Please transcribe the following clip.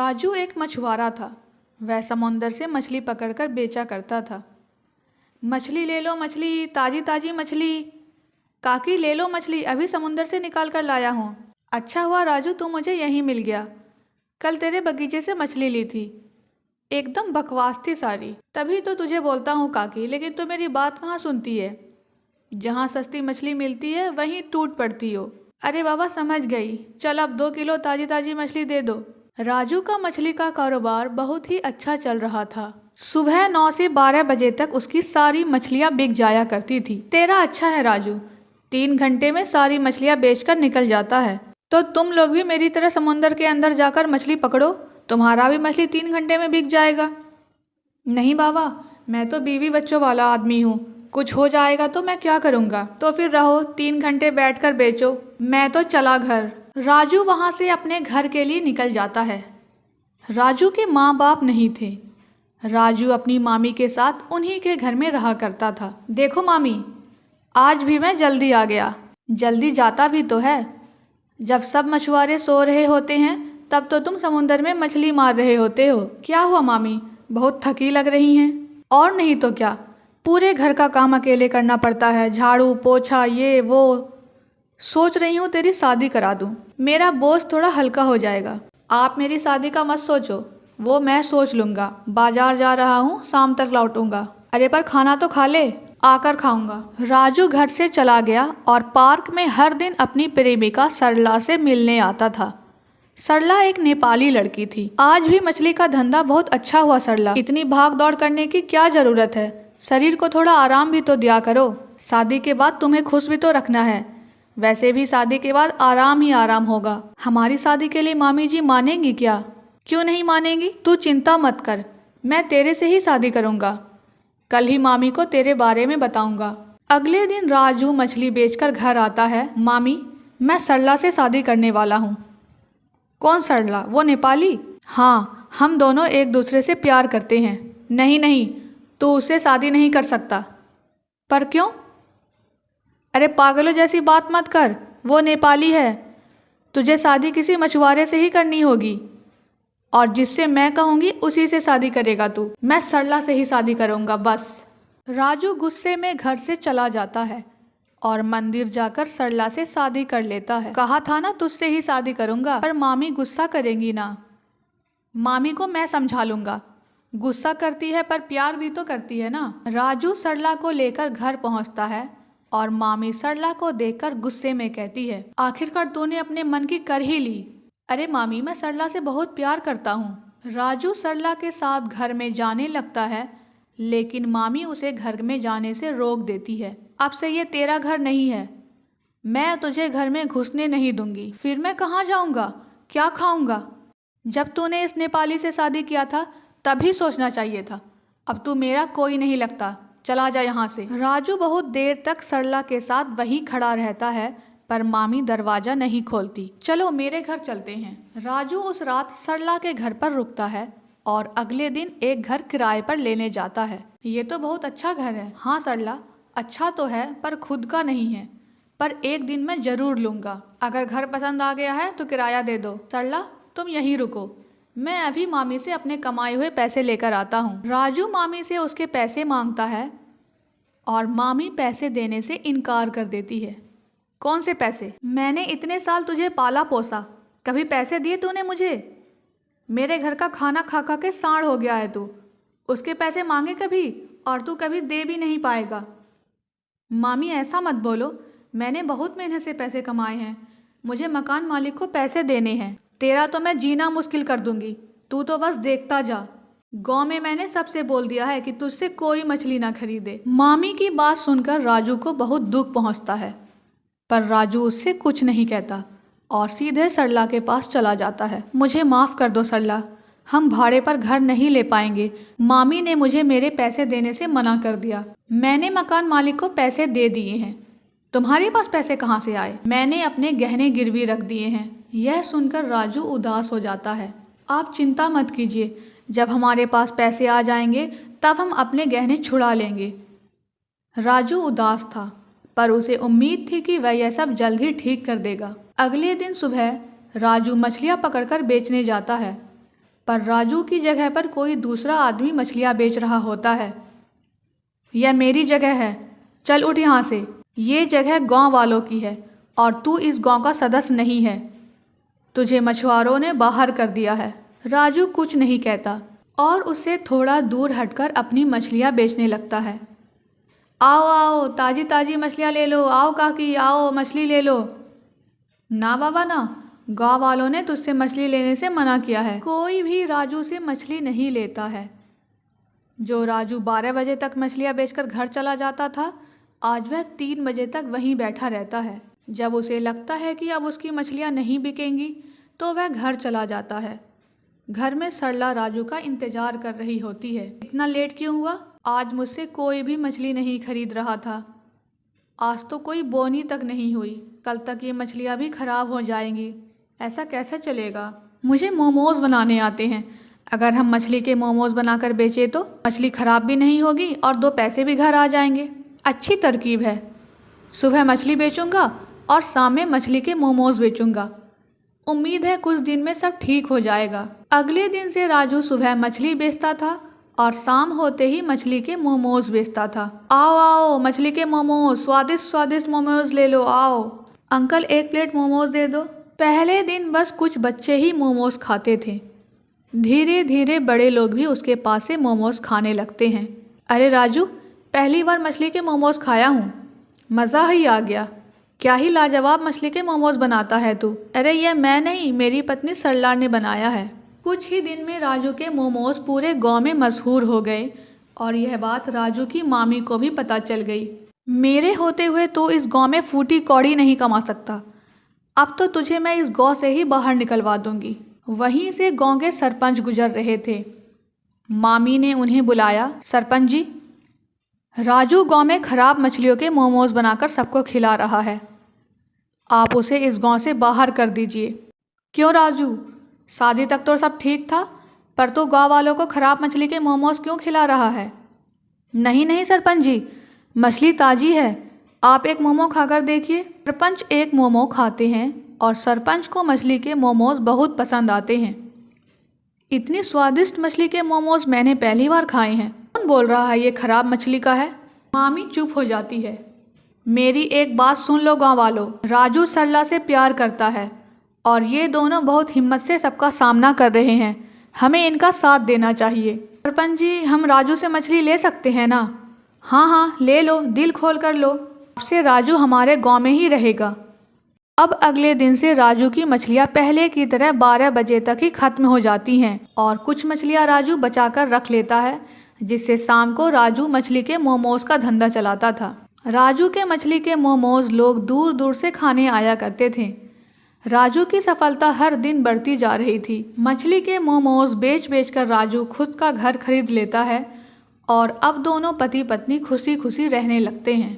राजू एक मछुआरा था। वह समुंदर से मछली पकड़कर बेचा करता था। मछली ले लो मछली, ताजी ताजी मछली। काकी ले लो मछली, अभी समुंदर से निकाल कर लाया हूँ। अच्छा हुआ राजू तू मुझे यहीं मिल गया। कल तेरे बगीचे से मछली ली थी, एकदम बकवास थी सारी। तभी तो तुझे बोलता हूँ काकी, लेकिन तू मेरी बात कहाँ सुनती है। जहाँ सस्ती मछली मिलती है वहीं टूट पड़ती हो। अरे बाबा समझ गई, चल अब 2 किलो ताजी ताजी मछली दे दो। राजू का मछली का कारोबार बहुत ही अच्छा चल रहा था। सुबह 9 से 12 बजे तक उसकी सारी मछलियाँ बिक जाया करती थी। तेरा अच्छा है राजू, 3 घंटे में सारी मछलियाँ बेचकर निकल जाता है। तो तुम लोग भी मेरी तरह समुंदर के अंदर जाकर मछली पकड़ो, तुम्हारा भी मछली 3 घंटे में बिक जाएगा। नहीं बाबा, मैं तो बीवी बच्चों वाला आदमी हूँ, कुछ हो जाएगा तो मैं क्या करूँगा। तो फिर रहो, 3 घंटे बैठकर बेचो, मैं तो चला घर। राजू वहाँ से अपने घर के लिए निकल जाता है। राजू के माँ बाप नहीं थे। राजू अपनी मामी के साथ उन्हीं के घर में रहा करता था। देखो मामी, आज भी मैं जल्दी आ गया। जल्दी जाता भी तो है, जब सब मछुआरे सो रहे होते हैं तब तो तुम समुंदर में मछली मार रहे होते हो। क्या हुआ मामी, बहुत थकी लग रही हैं। और नहीं तो क्या, पूरे घर का काम अकेले करना पड़ता है, झाड़ू पोछा ये वो। सोच रही हूँ तेरी शादी करा दूँ, मेरा बोझ थोड़ा हल्का हो जाएगा। आप मेरी शादी का मत सोचो, वो मैं सोच लूँगा। बाजार जा रहा हूँ, शाम तक लौटूंगा। अरे पर खाना तो खा ले, आकर खाऊंगा। राजू घर से चला गया और पार्क में हर दिन अपनी प्रेमिका सरला से मिलने आता था। सरला एक नेपाली लड़की थी। आज भी मछली का धंधा बहुत अच्छा हुआ सरला, इतनी भाग दौड़ करने की क्या जरूरत है, शरीर को थोड़ा आराम भी तो दिया करो। शादी के बाद तुम्हें खुश भी तो रखना है, वैसे भी शादी के बाद आराम ही आराम होगा। हमारी शादी के लिए मामी जी मानेंगी क्या? क्यों नहीं मानेंगी, तू चिंता मत कर, मैं तेरे से ही शादी करूँगा। कल ही मामी को तेरे बारे में बताऊंगा। अगले दिन राजू मछली बेचकर घर आता है। मामी, मैं सरला से शादी करने वाला हूँ। कौन सरला, वो नेपाली? हाँ, हम दोनों एक दूसरे से प्यार करते हैं। नहीं नहीं, तू उससे शादी नहीं कर सकता। पर क्यों? अरे पागलों जैसी बात मत कर, वो नेपाली है, तुझे शादी किसी मछुआरे से ही करनी होगी, और जिससे मैं कहूँगी उसी से शादी करेगा तू। मैं सरला से ही शादी करूँगा बस। राजू गुस्से में घर से चला जाता है और मंदिर जाकर सरला से शादी कर लेता है। कहा था ना तुझसे ही शादी करूँगा, पर मामी गुस्सा करेंगी ना। मामी को मैं समझा लूँगा, गुस्सा करती है पर प्यार भी तो करती है ना। राजू सरला को लेकर घर पहुँचता है और मामी सरला को देखकर गुस्से में कहती है, आखिरकार तूने अपने मन की कर ही ली। अरे मामी, मैं सरला से बहुत प्यार करता हूँ। राजू सरला के साथ घर में जाने लगता है, लेकिन मामी उसे घर में जाने से रोक देती है। अब से ये तेरा घर नहीं है, मैं तुझे घर में घुसने नहीं दूंगी। फिर मैं कहाँ जाऊँगा, क्या खाऊंगा? जब तूने इस नेपाली से शादी किया था तभी सोचना चाहिए था, अब तू मेरा कोई नहीं लगता, चला जा यहाँ से। राजू बहुत देर तक सरला के साथ वहीं खड़ा रहता है, पर मामी दरवाजा नहीं खोलती। चलो मेरे घर चलते हैं। राजू उस रात सरला के घर पर रुकता है और अगले दिन एक घर किराए पर लेने जाता है। ये तो बहुत अच्छा घर है। हाँ सरला, अच्छा तो है पर खुद का नहीं है, पर एक दिन मैं जरूर लूँगा। अगर घर पसंद आ गया है तो किराया दे दो। सरला तुम यहीं रुको, मैं अभी मामी से अपने कमाए हुए पैसे लेकर आता हूँ। राजू मामी से उसके पैसे मांगता है और मामी पैसे देने से इनकार कर देती है। कौन से पैसे? मैंने इतने साल तुझे पाला पोसा, कभी पैसे दिए तूने मुझे? मेरे घर का खाना खा खा के सांड हो गया है तू, उसके पैसे मांगे कभी, और तू कभी दे भी नहीं पाएगा। मामी ऐसा मत बोलो, मैंने बहुत मेहनत से पैसे कमाए हैं, मुझे मकान मालिक को पैसे देने हैं। तेरा तो मैं जीना मुश्किल कर दूंगी, तू तो बस देखता जा। गांव में मैंने सबसे बोल दिया है कि तुझसे कोई मछली ना खरीदे। मामी की बात सुनकर राजू को बहुत दुख पहुंचता है, पर राजू उससे कुछ नहीं कहता और सीधे सरला के पास चला जाता है। मुझे माफ़ कर दो सरला, हम भाड़े पर घर नहीं ले पाएंगे। मामी ने मुझे मेरे पैसे देने से मना कर दिया। मैंने मकान मालिक को पैसे दे दिए हैं। तुम्हारे पास पैसे कहाँ से आए? मैंने अपने गहने गिरवी रख दिए हैं। यह सुनकर राजू उदास हो जाता है। आप चिंता मत कीजिए, जब हमारे पास पैसे आ जाएंगे तब हम अपने गहने छुड़ा लेंगे। राजू उदास था, पर उसे उम्मीद थी कि वह यह सब जल्द ही ठीक कर देगा। अगले दिन सुबह राजू मछलियाँ पकड़कर बेचने जाता है। पर राजू की जगह पर कोई दूसरा आदमी मछलियाँ बेच रहा होता है। यह मेरी जगह है, चल उठ यहाँ से। ये जगह गांव वालों की है और तू इस गांव का सदस्य नहीं है। तुझे मछुआरों ने बाहर कर दिया है। राजू कुछ नहीं कहता और उससे थोड़ा दूर हटकर अपनी मछलियाँ बेचने लगता है। आओ आओ, ताजी ताजी मछलियाँ ले लो, आओ काकी आओ मछली ले लो। ना बाबा ना, गांव वालों ने तुझसे मछली लेने से मना किया है। कोई भी राजू से मछली नहीं लेता है। जो राजू 12 बजे तक मछलियाँ बेचकर घर चला जाता था, आज वह 3 बजे तक वहीं बैठा रहता है। जब उसे लगता है कि अब उसकी मछलियाँ नहीं बिकेंगी तो वह घर चला जाता है। घर में सरला राजू का इंतजार कर रही होती है। इतना लेट क्यों हुआ? आज मुझसे कोई भी मछली नहीं खरीद रहा था। आज तो कोई बोनी तक नहीं हुई। कल तक ये मछलियाँ भी खराब हो जाएंगी। ऐसा कैसे चलेगा? मुझे मोमोज़ बनाने आते हैं। अगर हम मछली के मोमोज़ बनाकर बेचें तो मछली खराब भी नहीं होगी और 2 पैसे भी घर आ जाएंगे। अच्छी तरकीब है। सुबह मछली बेचूंगा और शाम में मछली के मोमोज़ बेचूंगा। उम्मीद है कुछ दिन में सब ठीक हो जाएगा। अगले दिन से राजू सुबह मछली बेचता था और शाम होते ही मछली के मोमोज़ बेचता था। आओ आओ, मछली के मोमोज़, स्वादिष्ट स्वादिष्ट मोमोज़ ले लो, आओ। अंकल 1 प्लेट मोमोज़ दे दो। पहले दिन बस कुछ बच्चे ही मोमोज़ खाते थे। धीरे धीरे बड़े लोग भी उसके पास से मोमोज़ खाने लगते हैं। अरे राजू, पहली बार मछली के मोमोज़ खाया हूँ, मज़ा ही आ गया। क्या ही लाजवाब मछली के मोमोज़ बनाता है तू। अरे यह मैं नहीं, मेरी पत्नी सरला ने बनाया है। कुछ ही दिन में राजू के मोमोज़ पूरे गांव में मशहूर हो गए और यह बात राजू की मामी को भी पता चल गई। मेरे होते हुए तो इस गांव में फूटी कौड़ी नहीं कमा सकता। अब तो तुझे मैं इस गांव से ही बाहर निकलवा दूंगी। वहीं से गांव के सरपंच गुजर रहे थे। मामी ने उन्हें बुलाया। सरपंच जी, राजू गांव में खराब मछलियों के मोमोज़ बनाकर सबको खिला रहा है। आप उसे इस गांव से बाहर कर दीजिए। क्यों राजू, शादी तक तो सब ठीक था, पर तो गांव वालों को खराब मछली के मोमोज़ क्यों खिला रहा है? नहीं नहीं सरपंच जी, मछली ताज़ी है। आप एक मोमो खाकर देखिए। सरपंच एक मोमो खाते हैं और सरपंच को मछली के मोमोज़ बहुत पसंद आते हैं। इतनी स्वादिष्ट मछली के मोमोज़ मैंने पहली बार खाए हैं। कौन बोल रहा है ये खराब मछली का है? मामी चुप हो जाती है। मेरी एक बात सुन लो गांव वालों, राजू सरला से प्यार करता है और ये दोनों बहुत हिम्मत से सबका सामना कर रहे हैं। हमें इनका साथ देना चाहिए। सरपंच जी, हम राजू से मछली ले सकते हैं ना? हाँ हाँ ले लो, दिल खोल कर लो। अब से राजू हमारे गांव में ही रहेगा। अब अगले दिन से राजू की मछलियाँ पहले की तरह 12 बजे तक ही खत्म हो जाती हैं और कुछ मछलियाँ राजू बचाकर रख लेता है, जिससे शाम को राजू मछली के मोमोज़ का धंधा चलाता था। राजू के मछली के मोमोज़ लोग दूर दूर से खाने आया करते थे। राजू की सफलता हर दिन बढ़ती जा रही थी। मछली के मोमोज़ बेच बेच कर राजू खुद का घर खरीद लेता है और अब दोनों पति पत्नी खुशी खुशी रहने लगते हैं।